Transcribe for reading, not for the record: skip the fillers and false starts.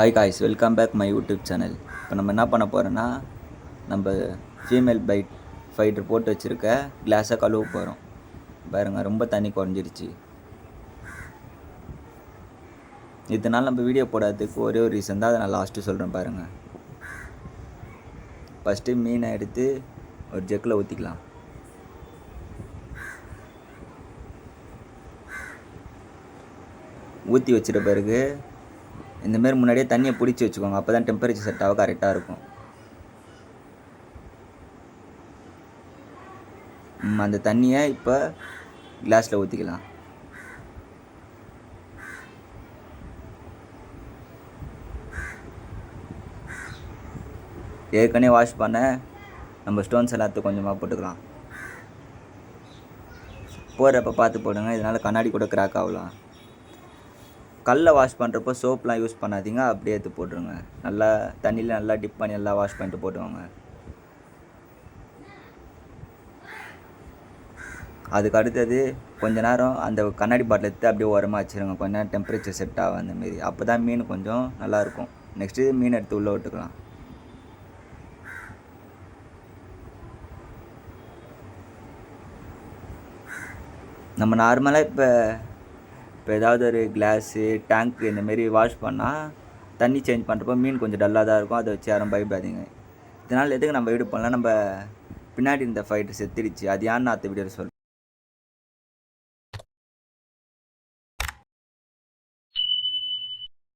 Hi guys, welcome back my YouTube channel. இப்போ நம்ம என்ன பண்ண போகிறோன்னா, நம்ம ஃபீமேல் பைட் ஃபைட்டர் போட்டு வச்சுருக்க கிளாஸை கழுவ போகிறோம். பாருங்கள், ரொம்ப தண்ணி குறைஞ்சிருச்சு. இதனால் நம்ம வீடியோ போடாததுக்கு ஒரே ஒரு ரீசன் தான், அதை நான் லாஸ்ட்டு சொல்கிறேன் பாருங்கள். ஃபஸ்ட்டு மீனை எடுத்து ஒரு ஜக்கில் ஊற்றிக்கலாம். ஊற்றி வச்சிட்ட பிறகு இந்தமாரி முன்னாடியே தண்ணியை பிடிச்சி வச்சுக்கோங்க. அப்போ தான் டெம்பரேச்சர் செட் ஆக கரெக்டாக இருக்கும். அந்த தண்ணியை இப்போ கிளாஸில் ஊற்றிக்கலாம். ஏற்கனவே வாஷ் பண்ண நம்ம ஸ்டோன்ஸ் எல்லாத்தையும் கொஞ்சமாக போட்டுக்கலாம். போடுறப்ப பார்த்து போடுங்க, இதனால் கண்ணாடி கூட கிராக் ஆகலாம். கல்லை வாஷ் பண்ணுறப்போ சோப்லாம் யூஸ் பண்ணாதீங்க, அப்படியே எடுத்து போட்டுருங்க. நல்லா தண்ணியில் நல்லா டிப் பண்ணி நல்லா வாஷ் பண்ணிட்டு போட்டுவாங்க. அதுக்கு அடுத்தது கொஞ்ச நேரம் அந்த கண்ணாடி பாட்டில் எடுத்து அப்படியே உரமாக வச்சுருங்க. கொஞ்ச நேரம் டெம்பரேச்சர் செட் ஆகும் அந்தமாரி. அப்போ தான் மீன் கொஞ்சம் நல்லாயிருக்கும். நெக்ஸ்ட்டு மீன் எடுத்து உள்ளே விட்டுக்கலாம். நம்ம நார்மலாக இப்போ ஏதாவது ஒரு கிளாஸு டேங்க்கு இந்தமாரி வாஷ் பண்ணால் தண்ணி சேஞ்ச் பண்ணுறப்போ மீன் கொஞ்சம் டல்லாக தான் இருக்கும். அதை வச்சு யாரும் பயப்படாதீங்க. இதனால் எதுக்கு நம்ம வீடு பண்ணலாம், நம்ம பின்னாடி இந்த ஃபைட்டர் செத்துடுச்சு. அது ஏன்னு அடுத்த வீடியோவில் சொல்கிறேன்.